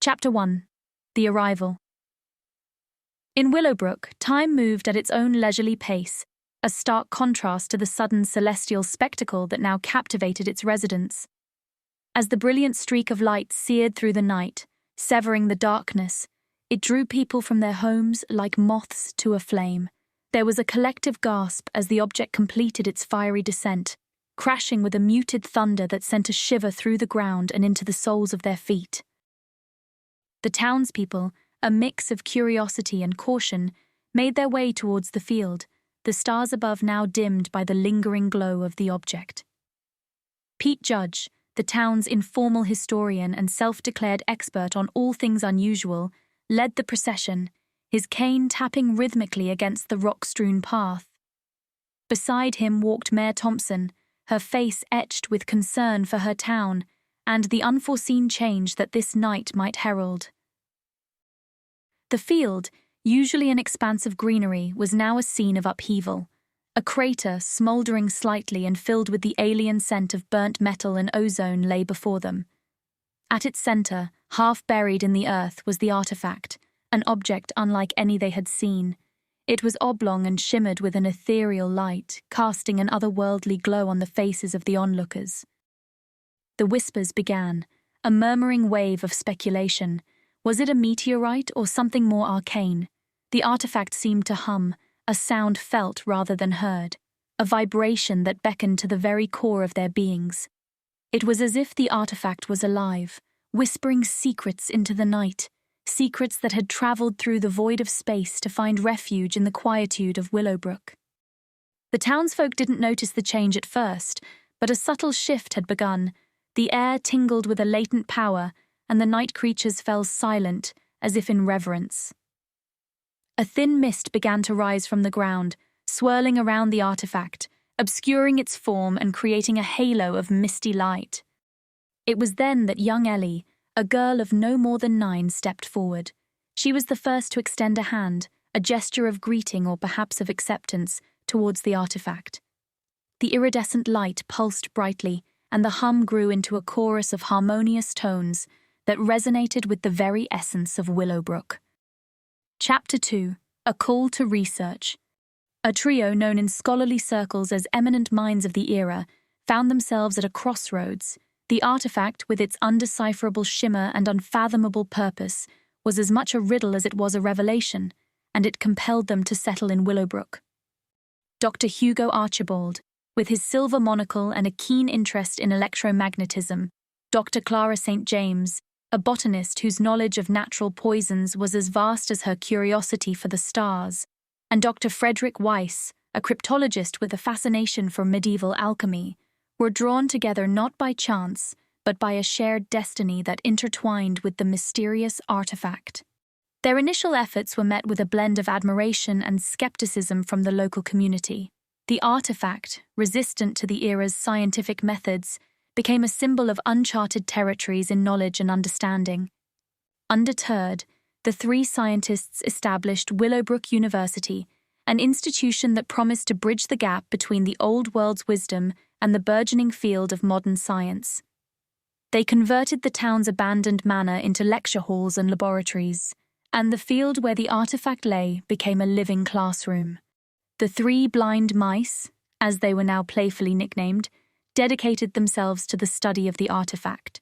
Chapter 1. The Arrival. In Willowbrook, time moved at its own leisurely pace, a stark contrast to the sudden celestial spectacle that now captivated its residents. As the brilliant streak of light seared through the night, severing the darkness, it drew people from their homes like moths to a flame. There was a collective gasp as the object completed its fiery descent, crashing with a muted thunder that sent a shiver through the ground and into the soles of their feet. The townspeople, a mix of curiosity and caution, made their way towards the field, the stars above now dimmed by the lingering glow of the object. Pete Judge, the town's informal historian and self-declared expert on all things unusual, led the procession, his cane tapping rhythmically against the rock-strewn path. Beside him walked Mayor Thompson, her face etched with concern for her town and the unforeseen change that this night might herald. The field, usually an expanse of greenery, was now a scene of upheaval. A crater, smouldering slightly and filled with the alien scent of burnt metal and ozone, lay before them. At its center, half buried in the earth, was the artifact, an object unlike any they had seen. It was oblong and shimmered with an ethereal light, casting an otherworldly glow on the faces of the onlookers. The whispers began, a murmuring wave of speculation. Was it a meteorite or something more arcane? The artifact seemed to hum, a sound felt rather than heard, a vibration that beckoned to the very core of their beings. It was as if the artifact was alive, whispering secrets into the night, secrets that had traveled through the void of space to find refuge in the quietude of Willowbrook. The townsfolk didn't notice the change at first, but a subtle shift had begun. The air tingled with a latent power, and the night creatures fell silent, as if in reverence. A thin mist began to rise from the ground, swirling around the artifact, obscuring its form and creating a halo of misty light. It was then that young Ellie, a girl of no more than 9, stepped forward. She was the first to extend a hand, a gesture of greeting or perhaps of acceptance, towards the artifact. The iridescent light pulsed brightly, and the hum grew into a chorus of harmonious tones that resonated with the very essence of Willowbrook. Chapter 2. A Call to Research. A trio known in scholarly circles as eminent minds of the era found themselves at a crossroads. The artifact, with its undecipherable shimmer and unfathomable purpose, was as much a riddle as it was a revelation, and it compelled them to settle in Willowbrook. Dr. Hugo Archibald, with his silver monocle and a keen interest in electromagnetism, Dr. Clara St. James, a botanist whose knowledge of natural poisons was as vast as her curiosity for the stars, and Dr. Frederick Weiss, a cryptologist with a fascination for medieval alchemy, were drawn together not by chance, but by a shared destiny that intertwined with the mysterious artifact. Their initial efforts were met with a blend of admiration and skepticism from the local community. The artifact, resistant to the era's scientific methods, became a symbol of uncharted territories in knowledge and understanding. Undeterred, the 3 scientists established Willowbrook University, an institution that promised to bridge the gap between the old world's wisdom and the burgeoning field of modern science. They converted the town's abandoned manor into lecture halls and laboratories, and the field where the artifact lay became a living classroom. The 3 blind mice, as they were now playfully nicknamed, dedicated themselves to the study of the artifact.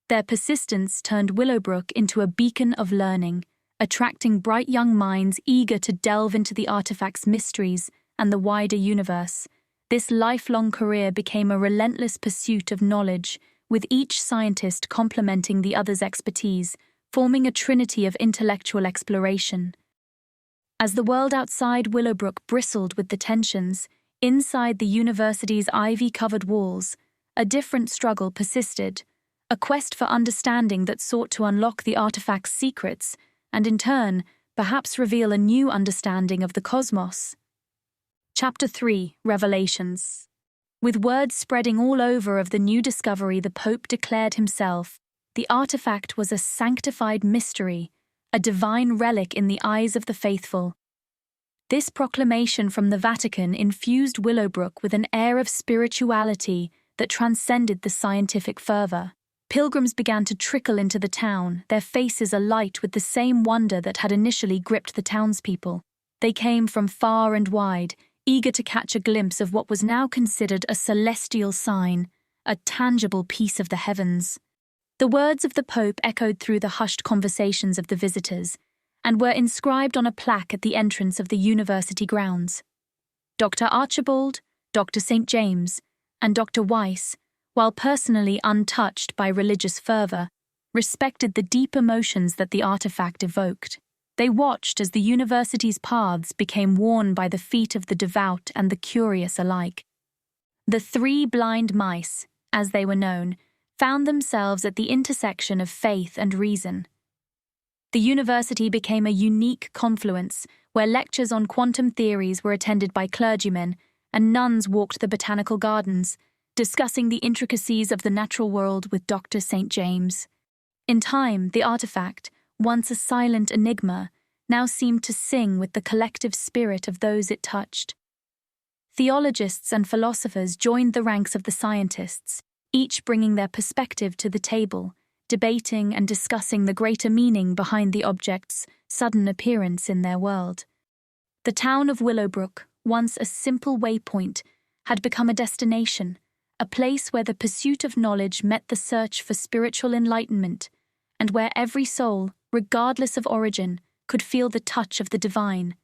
Their persistence turned Willowbrook into a beacon of learning, attracting bright young minds eager to delve into the artifact's mysteries and the wider universe. This lifelong career became a relentless pursuit of knowledge, with each scientist complementing the other's expertise, forming a trinity of intellectual exploration. As the world outside Willowbrook bristled with the tensions, inside the university's ivy-covered walls, a different struggle persisted, a quest for understanding that sought to unlock the artifact's secrets and, in turn, perhaps reveal a new understanding of the cosmos. Chapter 3. Revelations. With words spreading all over of the new discovery, the Pope declared himself, the artifact was a sanctified mystery, a divine relic in the eyes of the faithful. This proclamation from the Vatican infused Willowbrook with an air of spirituality that transcended the scientific fervor. pilgrims began to trickle into the town, their faces alight with the same wonder that had initially gripped the townspeople. They came from far and wide, eager to catch a glimpse of what was now considered a celestial sign, a tangible piece of the heavens. The words of the Pope echoed through the hushed conversations of the visitors and were inscribed on a plaque at the entrance of the university grounds. Dr. Archibald, Dr. St. James, and Dr. Weiss, while personally untouched by religious fervor, respected the deep emotions that the artifact evoked. They watched as the university's paths became worn by the feet of the devout and the curious alike. The three blind mice, as they were known, found themselves at the intersection of faith and reason. The university became a unique confluence where lectures on quantum theories were attended by clergymen and nuns walked the botanical gardens, discussing the intricacies of the natural world with Dr. St. James. In time, the artifact, once a silent enigma, now seemed to sing with the collective spirit of those it touched. Theologists and philosophers joined the ranks of the scientists, each bringing their perspective to the table, debating and discussing the greater meaning behind the object's sudden appearance in their world. The town of Willowbrook, once a simple waypoint, had become a destination, a place where the pursuit of knowledge met the search for spiritual enlightenment, and where every soul, regardless of origin, could feel the touch of the divine.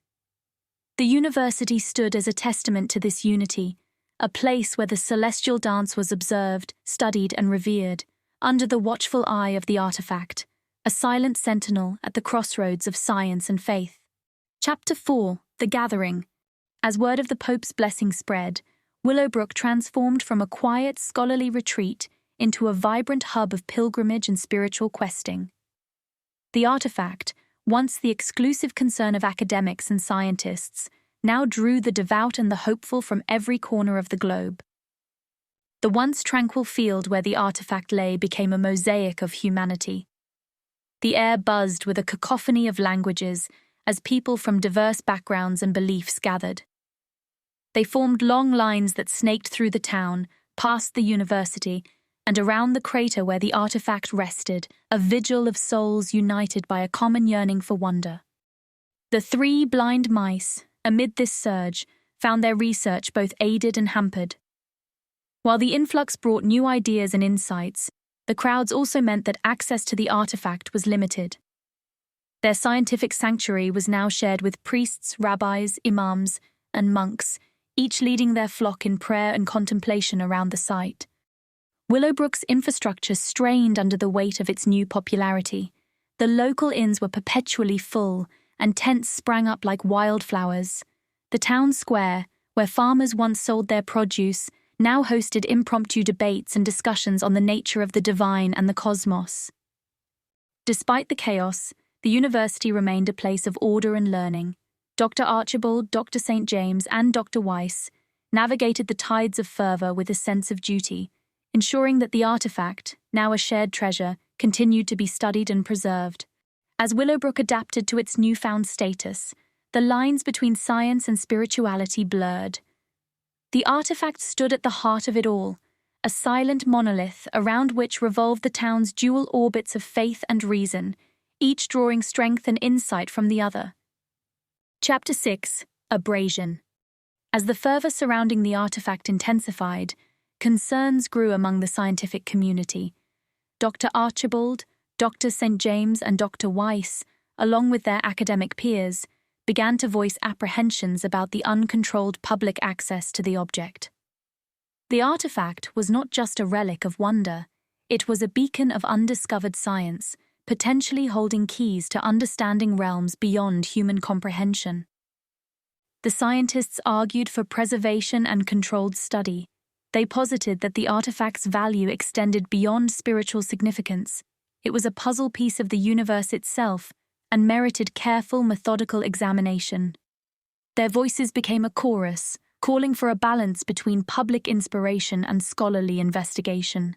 The university stood as a testament to this unity, a place where the celestial dance was observed, studied, and revered, under the watchful eye of the artifact, a silent sentinel at the crossroads of science and faith. Chapter 4, The Gathering. As word of the Pope's blessing spread, Willowbrook transformed from a quiet, scholarly retreat into a vibrant hub of pilgrimage and spiritual questing. The artifact, once the exclusive concern of academics and scientists, now drew the devout and the hopeful from every corner of the globe. The once tranquil field where the artifact lay became a mosaic of humanity. The air buzzed with a cacophony of languages as people from diverse backgrounds and beliefs gathered. They formed long lines that snaked through the town, past the university, and around the crater where the artifact rested, a vigil of souls united by a common yearning for wonder. The three blind mice, amid this surge, found their research both aided and hampered. While the influx brought new ideas and insights, the crowds also meant that access to the artifact was limited. Their scientific sanctuary was now shared with priests, rabbis, imams, and monks, each leading their flock in prayer and contemplation around the site. Willowbrook's infrastructure strained under the weight of its new popularity. The local inns were perpetually full, and tents sprang up like wildflowers. The town square, where farmers once sold their produce, now hosted impromptu debates and discussions on the nature of the divine and the cosmos. Despite the chaos, the university remained a place of order and learning. Dr. Archibald, Dr. St. James, and Dr. Weiss navigated the tides of fervor with a sense of duty, ensuring that the artifact, now a shared treasure, continued to be studied and preserved. As Willowbrook adapted to its newfound status, the lines between science and spirituality blurred. The artifact stood at the heart of it all, a silent monolith around which revolved the town's dual orbits of faith and reason, each drawing strength and insight from the other. Chapter 6, Abrasion. As the fervor surrounding the artifact intensified, concerns grew among the scientific community. Dr. Archibald, Dr. St. James, and Dr. Weiss, along with their academic peers, began to voice apprehensions about the uncontrolled public access to the object. The artifact was not just a relic of wonder, it was a beacon of undiscovered science, potentially holding keys to understanding realms beyond human comprehension. The scientists argued for preservation and controlled study. They posited that the artifact's value extended beyond spiritual significance. It was a puzzle piece of the universe itself and merited careful, methodical examination. Their voices became a chorus, calling for a balance between public inspiration and scholarly investigation.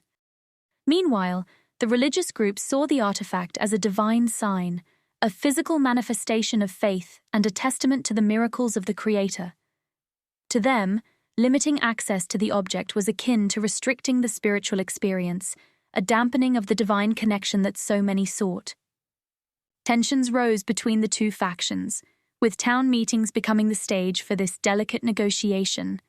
Meanwhile, the religious groups saw the artifact as a divine sign, a physical manifestation of faith and a testament to the miracles of the Creator. To them, limiting access to the object was akin to restricting the spiritual experience, a dampening of the divine connection that so many sought. Tensions rose between the two factions, with town meetings becoming the stage for this delicate negotiation.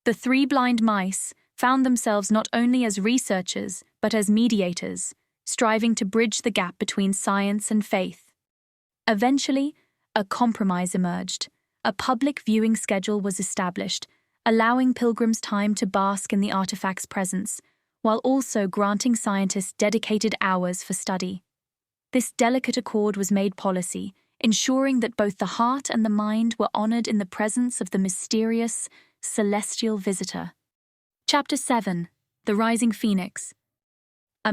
The three blind mice found themselves not only as researchers, but as mediators, striving to bridge the gap between science and faith. Eventually, a compromise emerged. A public viewing schedule was established, allowing pilgrims time to bask in the artifact's presence, while also granting scientists dedicated hours for study. This delicate accord was made policy, ensuring that both the heart and the mind were honored in the presence of the mysterious, celestial visitor. Chapter 7. The Rising Phoenix.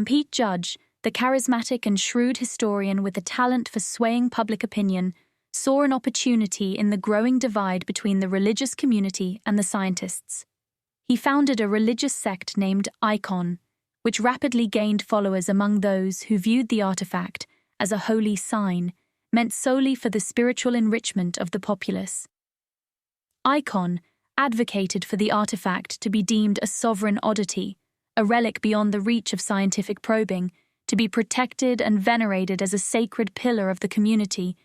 Pete Judge, the charismatic and shrewd historian with a talent for swaying public opinion, saw an opportunity in the growing divide between the religious community and the scientists. He founded a religious sect named Icon, which rapidly gained followers among those who viewed the artifact as a holy sign, meant solely for the spiritual enrichment of the populace. Icon advocated for the artifact to be deemed a sovereign oddity, a relic beyond the reach of scientific probing, to be protected and venerated as a sacred pillar of the community.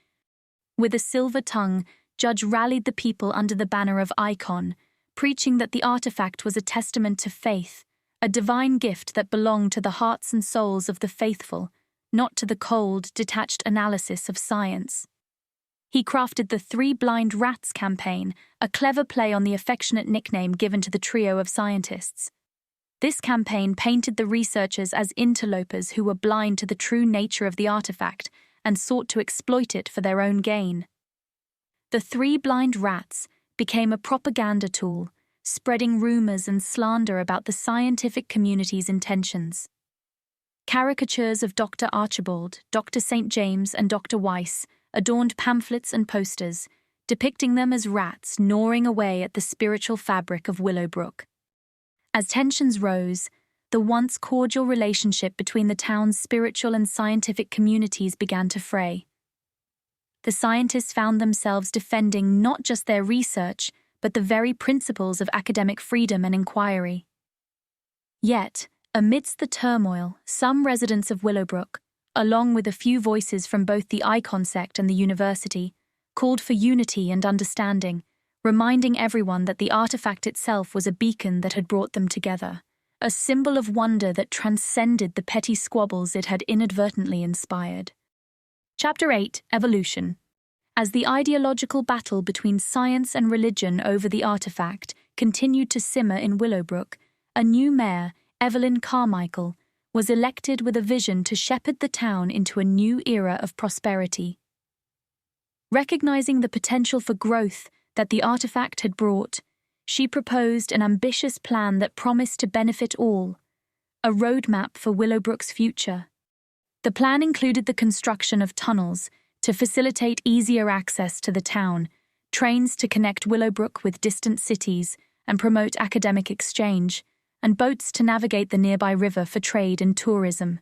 With a silver tongue, Judge rallied the people under the banner of Icon, preaching that the artifact was a testament to faith, a divine gift that belonged to the hearts and souls of the faithful, not to the cold, detached analysis of science. He crafted the Three Blind Rats campaign, a clever play on the affectionate nickname given to the trio of scientists. This campaign painted the researchers as interlopers who were blind to the true nature of the artifact and sought to exploit it for their own gain. The Three Blind Rats became a propaganda tool, spreading rumors and slander about the scientific community's intentions. Caricatures of Dr. Archibald, Dr. St. James, and Dr. Weiss adorned pamphlets and posters, depicting them as rats gnawing away at the spiritual fabric of Willowbrook. As tensions rose, the once cordial relationship between the town's spiritual and scientific communities began to fray. The scientists found themselves defending not just their research, but the very principles of academic freedom and inquiry. Yet, amidst the turmoil, some residents of Willowbrook, along with a few voices from both the Icon sect and the university, called for unity and understanding, reminding everyone that the artifact itself was a beacon that had brought them together, a symbol of wonder that transcended the petty squabbles it had inadvertently inspired. Chapter 8. Evolution. As the ideological battle between science and religion over the artifact continued to simmer in Willowbrook, a new mayor, Evelyn Carmichael, was elected with a vision to shepherd the town into a new era of prosperity. Recognizing the potential for growth that the artifact had brought, she proposed an ambitious plan that promised to benefit all, a roadmap for Willowbrook's future. The plan included the construction of tunnels to facilitate easier access to the town, trains to connect Willowbrook with distant cities and promote academic exchange, and boats to navigate the nearby river for trade and tourism.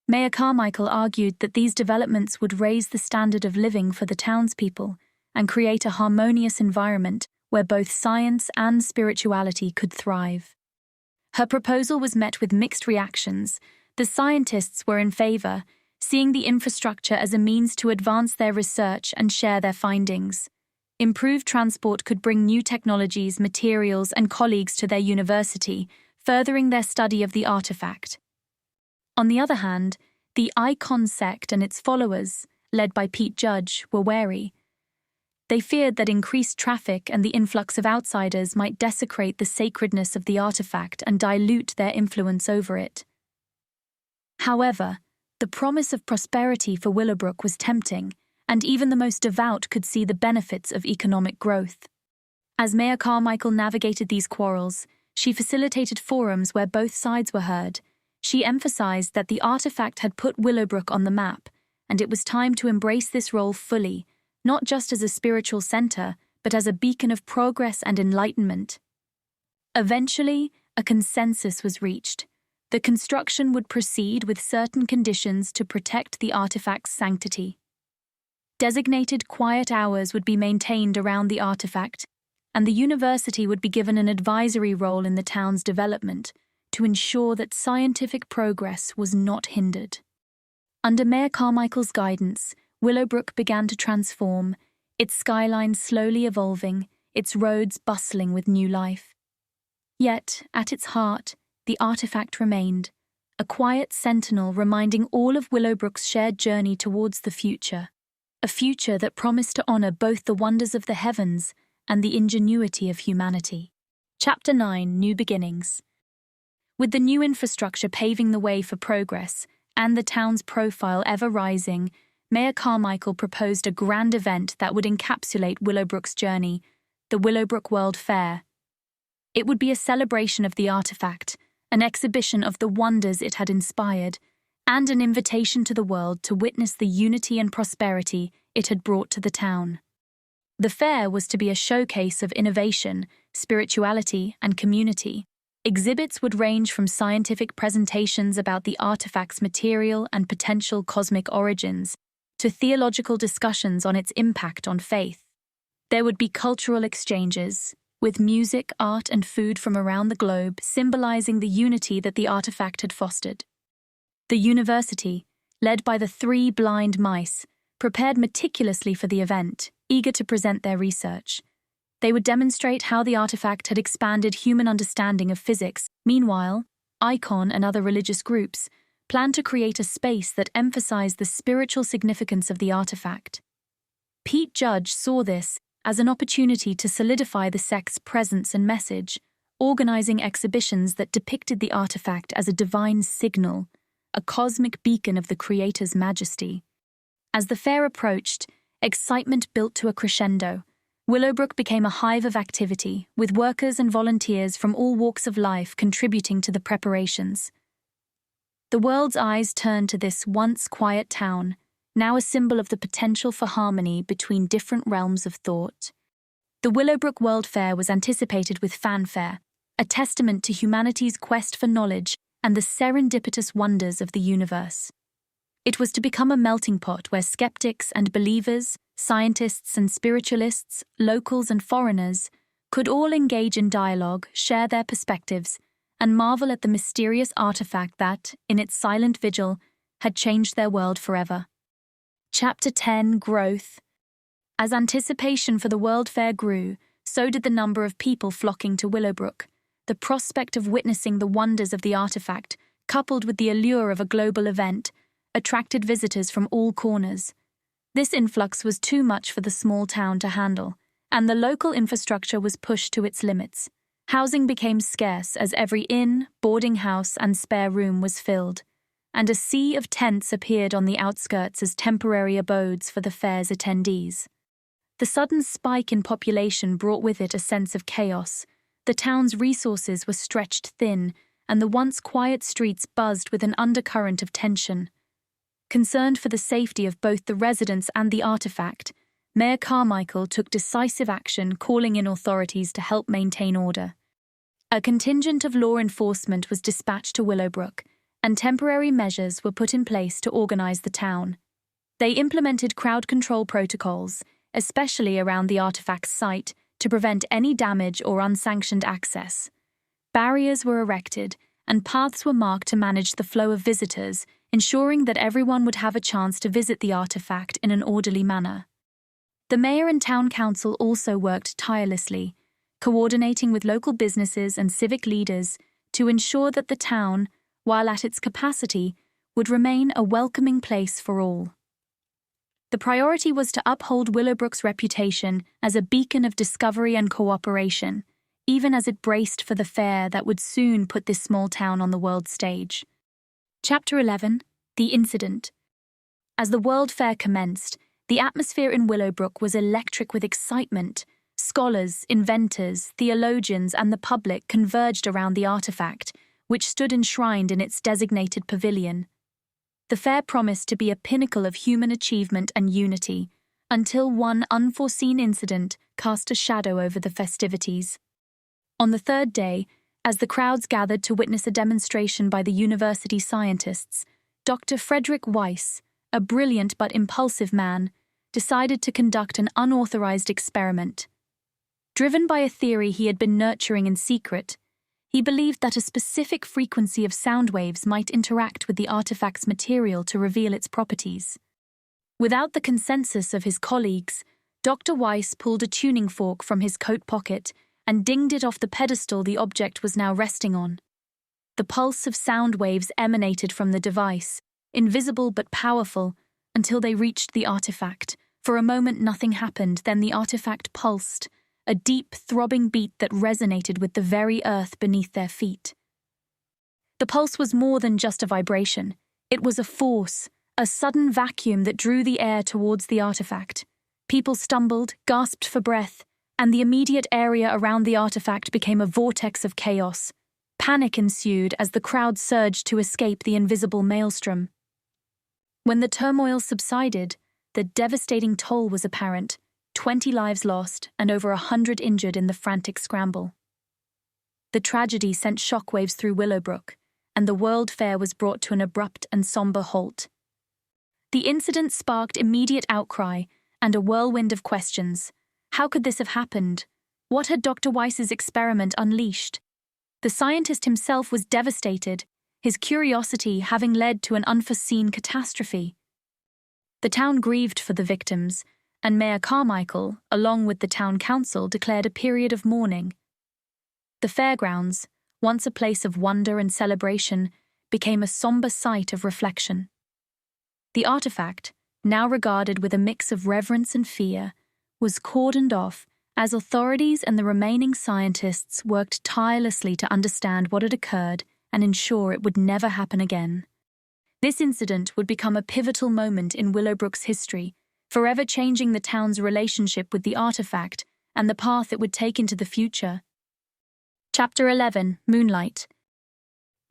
Mayor Carmichael argued that these developments would raise the standard of living for the townspeople and create a harmonious environment where both science and spirituality could thrive. Her proposal was met with mixed reactions. The scientists were in favor, seeing the infrastructure as a means to advance their research and share their findings. Improved transport could bring new technologies, materials, and colleagues to their university, furthering their study of the artifact. On the other hand, the Icon sect and its followers, led by Pete Judge, were wary. They feared that increased traffic and the influx of outsiders might desecrate the sacredness of the artifact and dilute their influence over it. However, the promise of prosperity for Willowbrook was tempting, and even the most devout could see the benefits of economic growth. As Mayor Carmichael navigated these quarrels, she facilitated forums where both sides were heard. She emphasized that the artifact had put Willowbrook on the map, and it was time to embrace this role fully, not just as a spiritual center, but as a beacon of progress and enlightenment. Eventually, a consensus was reached. The construction would proceed with certain conditions to protect the artifact's sanctity. Designated quiet hours would be maintained around the artifact, and the university would be given an advisory role in the town's development, to ensure that scientific progress was not hindered. Under Mayor Carmichael's guidance, Willowbrook began to transform, its skyline slowly evolving, its roads bustling with new life. Yet, at its heart, the artifact remained, a quiet sentinel reminding all of Willowbrook's shared journey towards the future, a future that promised to honor both the wonders of the heavens and the ingenuity of humanity. Chapter 9: New Beginnings. With the new infrastructure paving the way for progress and the town's profile ever rising, Mayor Carmichael proposed a grand event that would encapsulate Willowbrook's journey, the Willowbrook World Fair. It would be a celebration of the artifact, an exhibition of the wonders it had inspired, and an invitation to the world to witness the unity and prosperity it had brought to the town. The fair was to be a showcase of innovation, spirituality, and community. Exhibits would range from scientific presentations about the artifact's material and potential cosmic origins to theological discussions on its impact on faith. There would be cultural exchanges, with music, art, and food from around the globe symbolizing the unity that the artifact had fostered. The university, led by the 3 blind mice, prepared meticulously for the event, eager to present their research. They would demonstrate how the artifact had expanded human understanding of physics. Meanwhile, Icon and other religious groups planned to create a space that emphasized the spiritual significance of the artifact. Pete Judge saw this as an opportunity to solidify the sect's presence and message, organizing exhibitions that depicted the artifact as a divine signal, a cosmic beacon of the Creator's majesty. As the fair approached, excitement built to a crescendo. Willowbrook became a hive of activity, with workers and volunteers from all walks of life contributing to the preparations. The world's eyes turned to this once quiet town, now a symbol of the potential for harmony between different realms of thought. The Willowbrook World Fair was anticipated with fanfare, a testament to humanity's quest for knowledge and the serendipitous wonders of the universe. It was to become a melting pot where skeptics and believers, scientists and spiritualists, locals and foreigners, could all engage in dialogue, share their perspectives, and marvel at the mysterious artifact that, in its silent vigil, had changed their world forever. Chapter 10: Growth. As anticipation for the World Fair grew, so did the number of people flocking to Willowbrook. The prospect of witnessing the wonders of the artifact, coupled with the allure of a global event, attracted visitors from all corners. This influx was too much for the small town to handle, and the local infrastructure was pushed to its limits. Housing became scarce as every inn, boarding house, and spare room was filled, and a sea of tents appeared on the outskirts as temporary abodes for the fair's attendees. The sudden spike in population brought with it a sense of chaos. The town's resources were stretched thin, and the once quiet streets buzzed with an undercurrent of tension. Concerned for the safety of both the residents and the artifact, Mayor Carmichael took decisive action, calling in authorities to help maintain order. A contingent of law enforcement was dispatched to Willowbrook, and temporary measures were put in place to organize the town. They implemented crowd control protocols, especially around the artifact's site, to prevent any damage or unsanctioned access. Barriers were erected, and paths were marked to manage the flow of visitors, ensuring that everyone would have a chance to visit the artifact in an orderly manner. The mayor and town council also worked tirelessly, coordinating with local businesses and civic leaders to ensure that the town, while at its capacity, would remain a welcoming place for all. The priority was to uphold Willowbrook's reputation as a beacon of discovery and cooperation, even as it braced for the fair that would soon put this small town on the world stage. Chapter 11: The Incident. As the World Fair commenced, the atmosphere in Willowbrook was electric with excitement. Scholars, inventors, theologians, and the public converged around the artifact, which stood enshrined in its designated pavilion. The fair promised to be a pinnacle of human achievement and unity, until one unforeseen incident cast a shadow over the festivities. On the third day, as the crowds gathered to witness a demonstration by the university scientists, Dr. Frederick Weiss, a brilliant but impulsive man, decided to conduct an unauthorized experiment. Driven by a theory he had been nurturing in secret, He believed that a specific frequency of sound waves might interact with the artifact's material to reveal its properties. Without the consensus of his colleagues, Dr. Weiss pulled a tuning fork from his coat pocket and dinged it off the pedestal the object was now resting on. The pulse of sound waves emanated from the device, invisible but powerful, until they reached the artifact. For a moment nothing happened, then the artifact pulsed, a deep, throbbing beat that resonated with the very earth beneath their feet. The pulse was more than just a vibration. It was a force, a sudden vacuum that drew the air towards the artifact. People stumbled, gasped for breath, and the immediate area around the artifact became a vortex of chaos. Panic ensued as the crowd surged to escape the invisible maelstrom. When the turmoil subsided, the devastating toll was apparent: 20 lives lost and over 100 injured in the frantic scramble. The tragedy sent shockwaves through Willowbrook, and the World Fair was brought to an abrupt and somber halt. The incident sparked immediate outcry and a whirlwind of questions. How could this have happened? What had Dr. Weiss's experiment unleashed? The scientist himself was devastated, his curiosity having led to an unforeseen catastrophe. The town grieved for the victims, and Mayor Carmichael, along with the town council, declared a period of mourning. The fairgrounds, once a place of wonder and celebration, became a somber site of reflection. The artifact, now regarded with a mix of reverence and fear, was cordoned off as authorities and the remaining scientists worked tirelessly to understand what had occurred and ensure it would never happen again. This incident would become a pivotal moment in Willowbrook's history, forever changing the town's relationship with the artifact and the path it would take into the future. Chapter 11, Moonlight.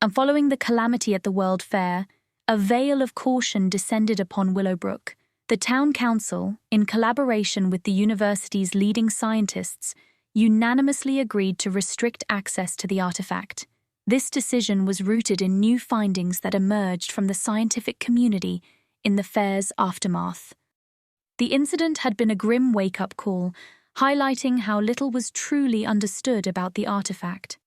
And following the calamity at the World Fair, a veil of caution descended upon Willowbrook. The town council, in collaboration with the university's leading scientists, unanimously agreed to restrict access to the artifact. This decision was rooted in new findings that emerged from the scientific community in the fair's aftermath. The incident had been a grim wake-up call, highlighting how little was truly understood about the artifact.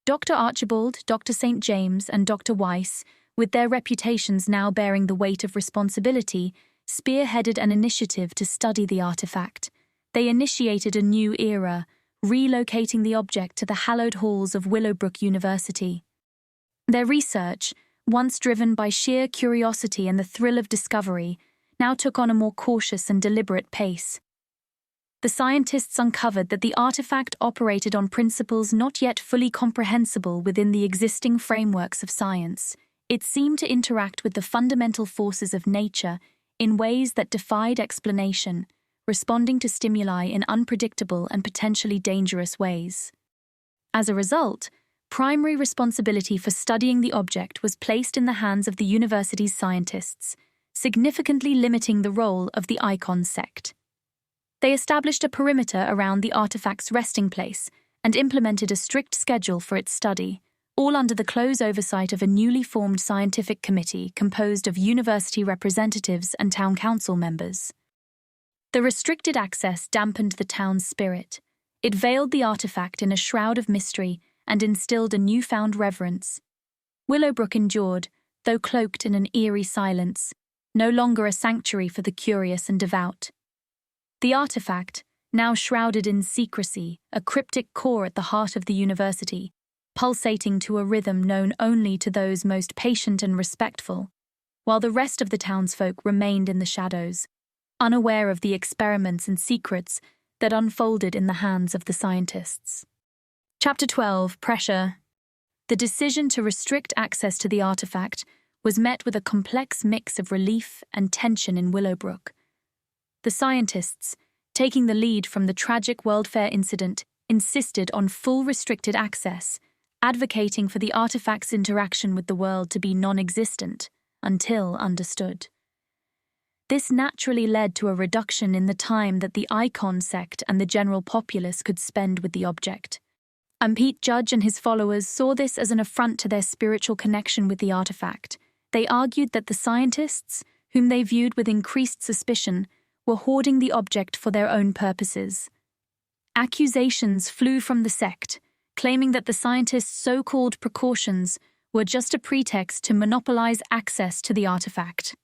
Dr. Archibald, Dr. St. James, and Dr. Weiss, with their reputations now bearing the weight of responsibility, spearheaded an initiative to study the artifact. They initiated a new era, relocating the object to the hallowed halls of Willowbrook University. Their research, once driven by sheer curiosity and the thrill of discovery, now took on a more cautious and deliberate pace. The scientists uncovered that the artifact operated on principles not yet fully comprehensible within the existing frameworks of science. It seemed to interact with the fundamental forces of nature in ways that defied explanation, responding to stimuli in unpredictable and potentially dangerous ways. As a result, primary responsibility for studying the object was placed in the hands of the university's scientists, significantly limiting the role of the Icon sect. They established a perimeter around the artifact's resting place and implemented a strict schedule for its study, all under the close oversight of a newly formed scientific committee composed of university representatives and town council members. The restricted access dampened the town's spirit. It veiled the artifact in a shroud of mystery and instilled a newfound reverence. Willowbrook endured, though cloaked in an eerie silence, no longer a sanctuary for the curious and devout. The artifact, now shrouded in secrecy, a cryptic core at the heart of the university, pulsating to a rhythm known only to those most patient and respectful, while the rest of the townsfolk remained in the shadows, unaware of the experiments and secrets that unfolded in the hands of the scientists. Chapter 12, Pressure. The decision to restrict access to the artifact was met with a complex mix of relief and tension in Willowbrook. The scientists, taking the lead from the tragic World Fair incident, insisted on full restricted access, advocating for the artifact's interaction with the world to be non-existent until understood. This naturally led to a reduction in the time that the Icon sect and the general populace could spend with the object. And Pete Judge and his followers saw this as an affront to their spiritual connection with the artifact. They argued that the scientists, whom they viewed with increased suspicion, were hoarding the object for their own purposes. Accusations flew from the sect, claiming that the scientists' so-called precautions were just a pretext to monopolize access to the artifact.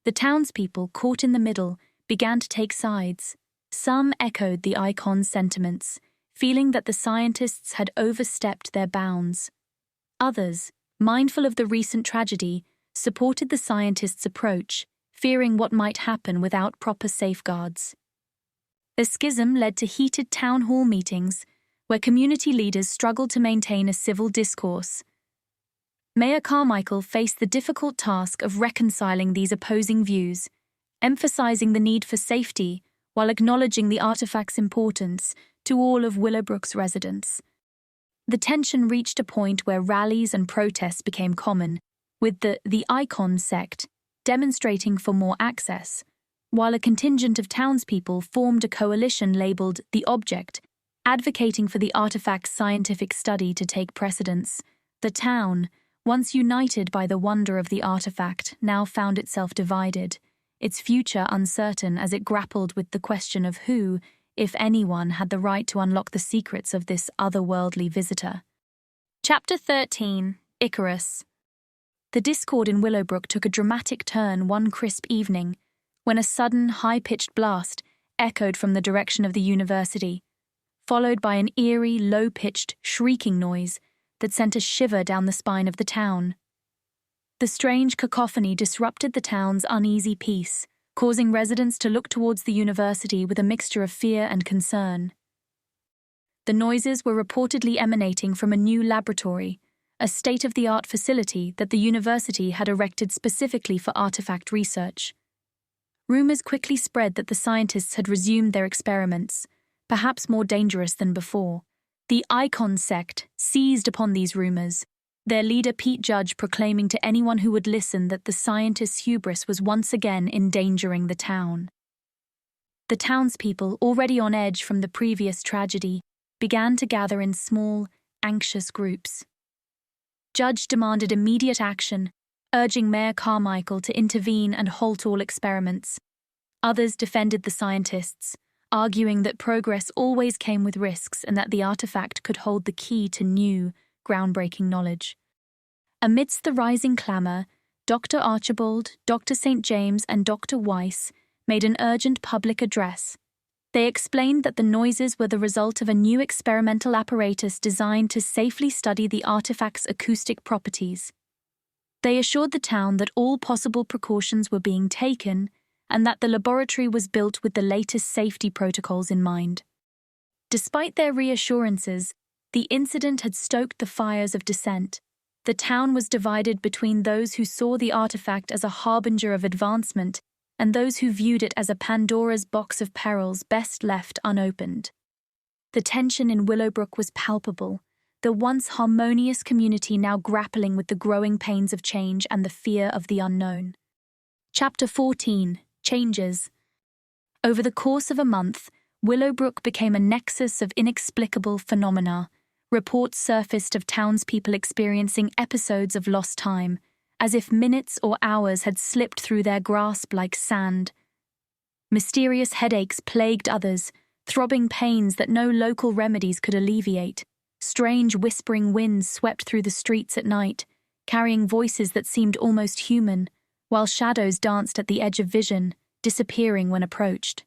The townspeople, caught in the middle, began to take sides. Some echoed the icon's sentiments, feeling that the scientists had overstepped their bounds. Others, mindful of the recent tragedy, supported the scientists' approach, fearing what might happen without proper safeguards. The schism led to heated town hall meetings, where community leaders struggled to maintain a civil discourse. Mayor Carmichael faced the difficult task of reconciling these opposing views, emphasizing the need for safety while acknowledging the artifact's importance to all of Willowbrook's residents. The tension reached a point where rallies and protests became common, with the Icon sect demonstrating for more access, while a contingent of townspeople formed a coalition labeled The Object, advocating for the artifact's scientific study to take precedence. The town, once united by the wonder of the artifact, now found itself divided, its future uncertain as it grappled with the question of who, if anyone, had the right to unlock the secrets of this otherworldly visitor. Chapter 13, Icarus. The discord in Willowbrook took a dramatic turn one crisp evening, when a sudden, high-pitched blast echoed from the direction of the university, followed by an eerie, low-pitched, shrieking noise that sent a shiver down the spine of the town. The strange cacophony disrupted the town's uneasy peace, causing residents to look towards the university with a mixture of fear and concern. The noises were reportedly emanating from a new laboratory, a state-of-the-art facility that the university had erected specifically for artifact research. Rumors quickly spread that the scientists had resumed their experiments, perhaps more dangerous than before. The Icon sect seized upon these rumors, their leader Pete Judge proclaiming to anyone who would listen that the scientists' hubris was once again endangering the town. The townspeople, already on edge from the previous tragedy, began to gather in small, anxious groups. Judge demanded immediate action, urging Mayor Carmichael to intervene and halt all experiments. Others defended the scientists, arguing that progress always came with risks and that the artifact could hold the key to new, groundbreaking knowledge. Amidst the rising clamour, Dr. Archibald, Dr. St. James, and Dr. Weiss made an urgent public address. They explained that the noises were the result of a new experimental apparatus designed to safely study the artifact's acoustic properties. They assured the town that all possible precautions were being taken and that the laboratory was built with the latest safety protocols in mind. Despite their reassurances, the incident had stoked the fires of dissent. The town was divided between those who saw the artifact as a harbinger of advancement and those who viewed it as a Pandora's box of perils best left unopened. The tension in Willowbrook was palpable, the once harmonious community now grappling with the growing pains of change and the fear of the unknown. Chapter 14, Changes. Over the course of a month, Willowbrook became a nexus of inexplicable phenomena. Reports surfaced of townspeople experiencing episodes of lost time, as if minutes or hours had slipped through their grasp like sand. Mysterious headaches plagued others, throbbing pains that no local remedies could alleviate. Strange whispering winds swept through the streets at night, carrying voices that seemed almost human, while shadows danced at the edge of vision, disappearing when approached.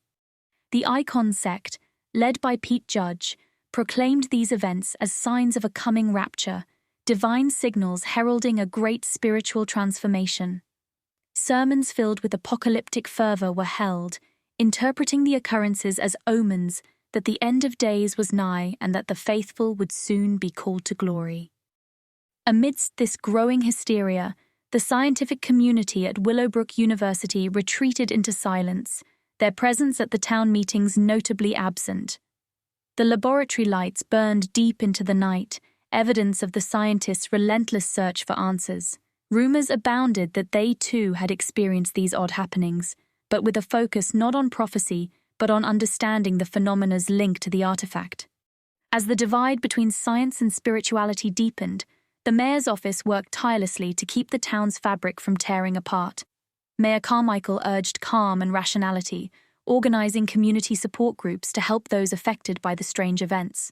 The Icon sect, led by Pete Judge, proclaimed these events as signs of a coming rapture, divine signals heralding a great spiritual transformation. Sermons filled with apocalyptic fervor were held, interpreting the occurrences as omens that the end of days was nigh and that the faithful would soon be called to glory. Amidst this growing hysteria, the scientific community at Willowbrook University retreated into silence, their presence at the town meetings notably absent. The laboratory lights burned deep into the night, evidence of the scientists' relentless search for answers. Rumors abounded that they too had experienced these odd happenings, but with a focus not on prophecy, but on understanding the phenomena's link to the artifact. As the divide between science and spirituality deepened, the mayor's office worked tirelessly to keep the town's fabric from tearing apart. Mayor Carmichael urged calm and rationality, organizing community support groups to help those affected by the strange events.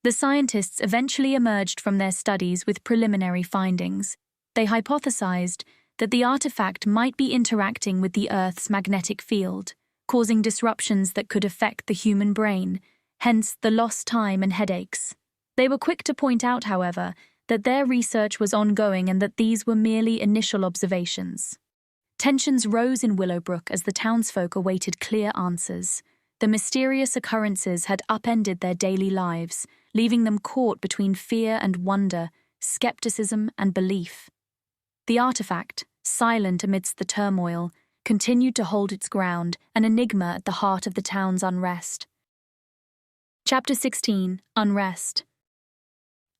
The scientists eventually emerged from their studies with preliminary findings. They hypothesized that the artifact might be interacting with the Earth's magnetic field, causing disruptions that could affect the human brain, hence the lost time and headaches. They were quick to point out, however, that their research was ongoing and that these were merely initial observations. Tensions rose in Willowbrook as the townsfolk awaited clear answers. The mysterious occurrences had upended their daily lives, leaving them caught between fear and wonder, skepticism and belief. The artifact, silent amidst the turmoil, continued to hold its ground, an enigma at the heart of the town's unrest. Chapter 16: Unrest.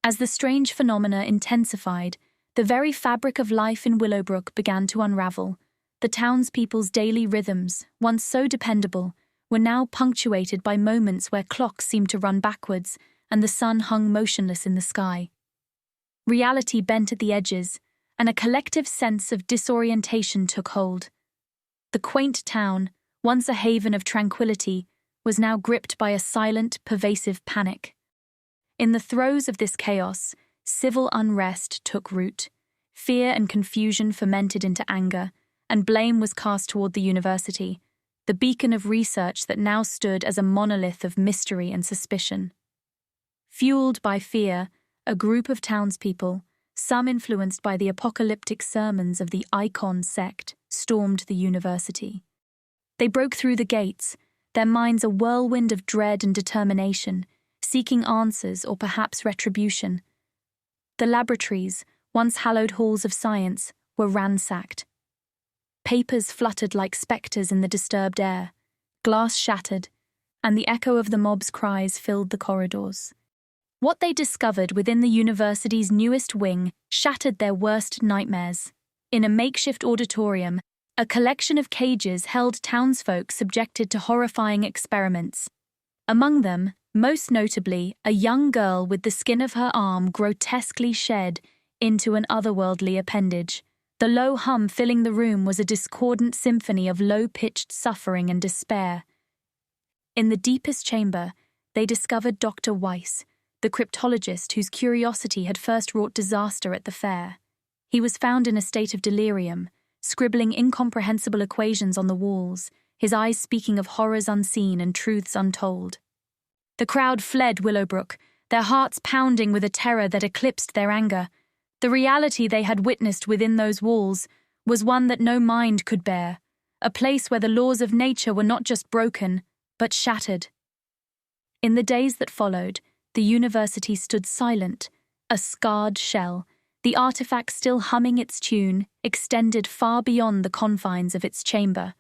As the strange phenomena intensified, the very fabric of life in Willowbrook began to unravel. The townspeople's daily rhythms, once so dependable, were now punctuated by moments where clocks seemed to run backwards and the sun hung motionless in the sky. Reality bent at the edges, and a collective sense of disorientation took hold. The quaint town, once a haven of tranquility, was now gripped by a silent, pervasive panic. In the throes of this chaos, civil unrest took root. Fear and confusion fermented into anger, and blame was cast toward the university, the beacon of research that now stood as a monolith of mystery and suspicion. Fueled by fear, a group of townspeople, some influenced by the apocalyptic sermons of the Icon sect, stormed the university. They broke through the gates, their minds a whirlwind of dread and determination, seeking answers or perhaps retribution. The laboratories, once hallowed halls of science, were ransacked. Papers fluttered like spectres in the disturbed air, glass shattered, and the echo of the mob's cries filled the corridors. What they discovered within the university's newest wing shattered their worst nightmares. In a makeshift auditorium, a collection of cages held townsfolk subjected to horrifying experiments. Among them, most notably, a young girl with the skin of her arm grotesquely shed into an otherworldly appendage. The low hum filling the room was a discordant symphony of low-pitched suffering and despair. In the deepest chamber, they discovered Dr. Weiss, the cryptologist whose curiosity had first wrought disaster at the fair. He was found in a state of delirium, scribbling incomprehensible equations on the walls, his eyes speaking of horrors unseen and truths untold. The crowd fled Willowbrook, their hearts pounding with a terror that eclipsed their anger. The reality they had witnessed within those walls was one that no mind could bear, a place where the laws of nature were not just broken, but shattered. In the days that followed, the university stood silent, a scarred shell, the artifact still humming its tune, extended far beyond the confines of its chamber.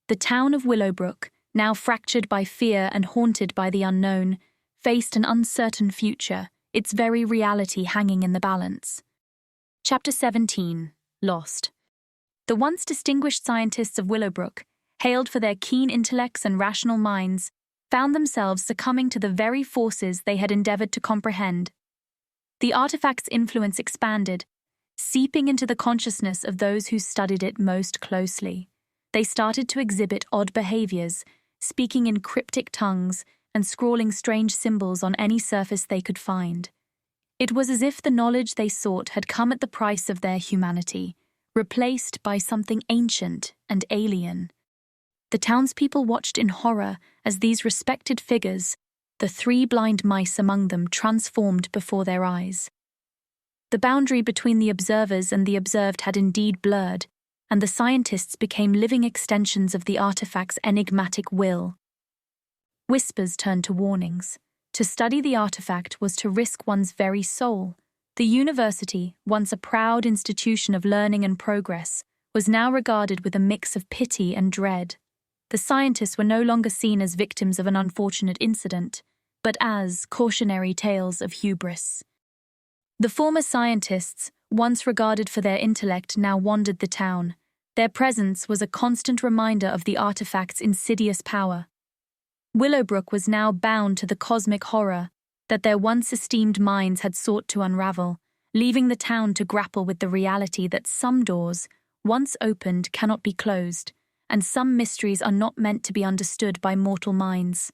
The town of Willowbrook, now fractured by fear and haunted by the unknown, faced an uncertain future, its very reality hanging in the balance. Chapter 17: Lost. The once distinguished scientists of Willowbrook, hailed for their keen intellects and rational minds, found themselves succumbing to the very forces they had endeavored to comprehend. The artifact's influence expanded, seeping into the consciousness of those who studied it most closely. They started to exhibit odd behaviors, speaking in cryptic tongues and scrawling strange symbols on any surface they could find. It was as if the knowledge they sought had come at the price of their humanity, replaced by something ancient and alien. The townspeople watched in horror as these respected figures, the 3 blind mice among them, transformed before their eyes. The boundary between the observers and the observed had indeed blurred, and the scientists became living extensions of the artifact's enigmatic will. Whispers turned to warnings. To study the artifact was to risk one's very soul. The university, once a proud institution of learning and progress, was now regarded with a mix of pity and dread. The scientists were no longer seen as victims of an unfortunate incident, but as cautionary tales of hubris. The former scientists, once regarded for their intellect, now wandered the town. Their presence was a constant reminder of the artifact's insidious power. Willowbrook was now bound to the cosmic horror that their once esteemed minds had sought to unravel, leaving the town to grapple with the reality that some doors, once opened, cannot be closed, and some mysteries are not meant to be understood by mortal minds.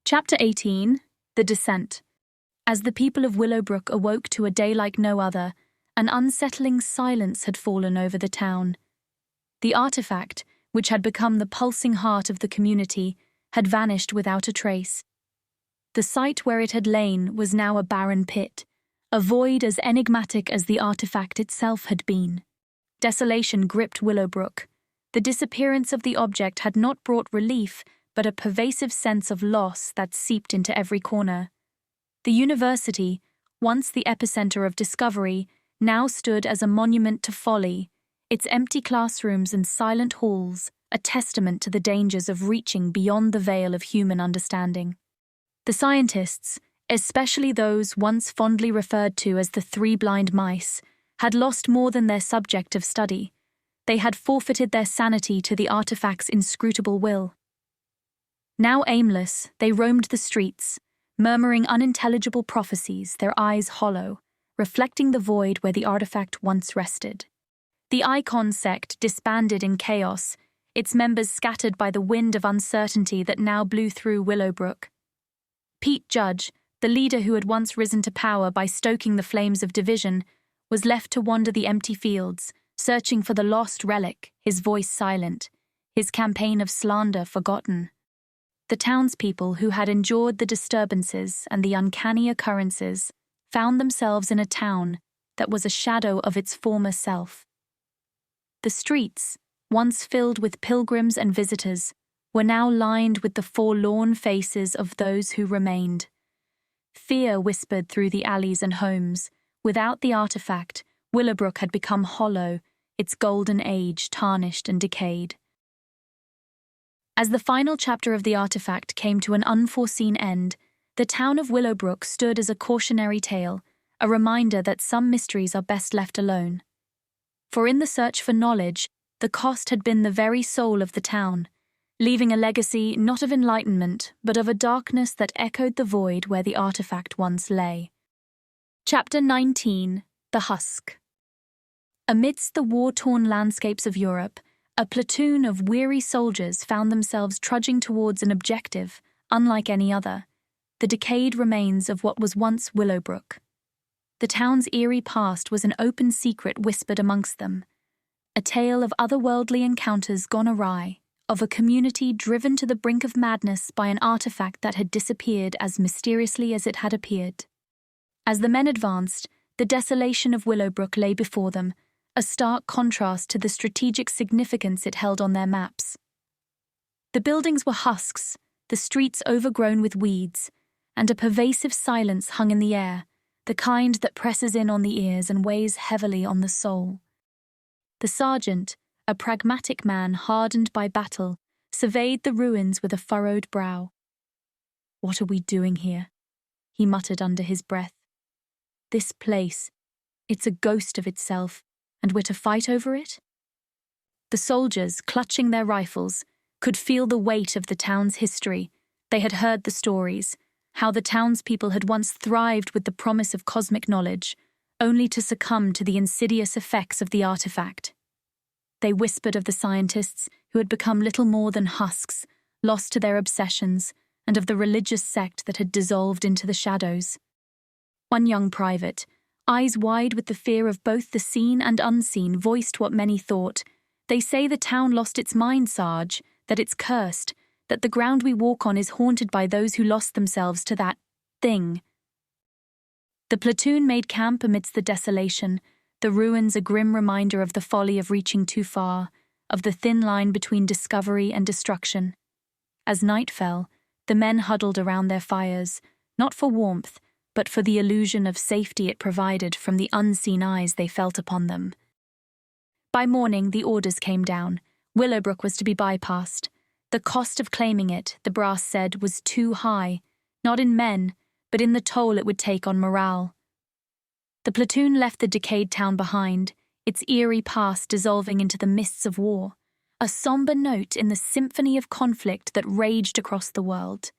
Chapter 18: The Descent. As the people of Willowbrook awoke to a day like no other, an unsettling silence had fallen over the town. The artifact, which had become the pulsing heart of the community, had vanished without a trace. The site where it had lain was now a barren pit, a void as enigmatic as the artifact itself had been. Desolation gripped Willowbrook. The disappearance of the object had not brought relief, but a pervasive sense of loss that seeped into every corner. The university, once the epicenter of discovery, now stood as a monument to folly, its empty classrooms and silent halls a testament to the dangers of reaching beyond the veil of human understanding. The scientists, especially those once fondly referred to as the three blind mice, had lost more than their subject of study. They had forfeited their sanity to the artifact's inscrutable will. Now aimless, they roamed the streets, murmuring unintelligible prophecies, their eyes hollow, reflecting the void where the artifact once rested. The Icon sect disbanded in chaos, its members scattered by the wind of uncertainty that now blew through Willowbrook. Pete Judge, the leader who had once risen to power by stoking the flames of division, was left to wander the empty fields, searching for the lost relic, his voice silent, his campaign of slander forgotten. The townspeople who had endured the disturbances and the uncanny occurrences found themselves in a town that was a shadow of its former self. The streets, once filled with pilgrims and visitors, were now lined with the forlorn faces of those who remained. Fear whispered through the alleys and homes. Without the artifact, Willowbrook had become hollow, its golden age tarnished and decayed. As the final chapter of the artifact came to an unforeseen end, the town of Willowbrook stood as a cautionary tale, a reminder that some mysteries are best left alone. For in the search for knowledge, the cost had been the very soul of the town, leaving a legacy not of enlightenment, but of a darkness that echoed the void where the artifact once lay. Chapter 19: The Husk. Amidst the war-torn landscapes of Europe, a platoon of weary soldiers found themselves trudging towards an objective, unlike any other, the decayed remains of what was once Willowbrook. The town's eerie past was an open secret whispered amongst them, a tale of otherworldly encounters gone awry, of a community driven to the brink of madness by an artifact that had disappeared as mysteriously as it had appeared. As the men advanced, the desolation of Willowbrook lay before them, a stark contrast to the strategic significance it held on their maps. The buildings were husks, the streets overgrown with weeds, and a pervasive silence hung in the air, the kind that presses in on the ears and weighs heavily on the soul. The sergeant, a pragmatic man hardened by battle, surveyed the ruins with a furrowed brow. "What are we doing here?" he muttered under his breath. "This place, it's a ghost of itself, and we're to fight over it?" The soldiers, clutching their rifles, could feel the weight of the town's history. They had heard the stories, how the townspeople had once thrived with the promise of cosmic knowledge, only to succumb to the insidious effects of the artifact. They whispered of the scientists who had become little more than husks, lost to their obsessions, and of the religious sect that had dissolved into the shadows. One young private, eyes wide with the fear of both the seen and unseen, voiced what many thought. "They say the town lost its mind, Sarge, that it's cursed, that the ground we walk on is haunted by those who lost themselves to that thing." The platoon made camp amidst the desolation, the ruins a grim reminder of the folly of reaching too far, of the thin line between discovery and destruction. As night fell, the men huddled around their fires, not for warmth, but for the illusion of safety it provided from the unseen eyes they felt upon them. By morning, the orders came down. Willowbrook was to be bypassed. The cost of claiming it, the brass said, was too high, not in men, but in the toll it would take on morale. The platoon left the decayed town behind, its eerie past dissolving into the mists of war, a somber note in the symphony of conflict that raged across the world.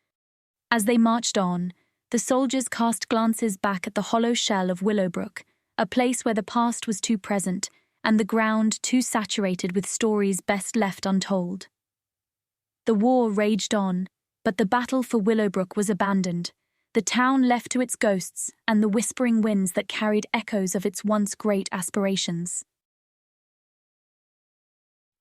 As they marched on, the soldiers cast glances back at the hollow shell of Willowbrook, a place where the past was too present and the ground too saturated with stories best left untold. The war raged on, but the battle for Willowbrook was abandoned. the town left to its ghosts and the whispering winds that carried echoes of its once great aspirations.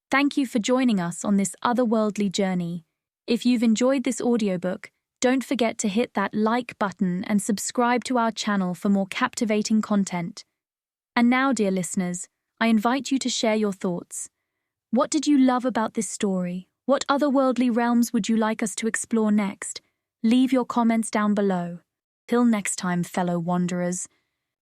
Thank you for joining us on this otherworldly journey. If you've enjoyed this audiobook, don't forget to hit that like button and subscribe to our channel for more captivating content. And now, dear listeners, I invite you to share your thoughts. What did you love about this story? What otherworldly realms would you like us to explore next? Leave your comments down below. Till next time, fellow wanderers,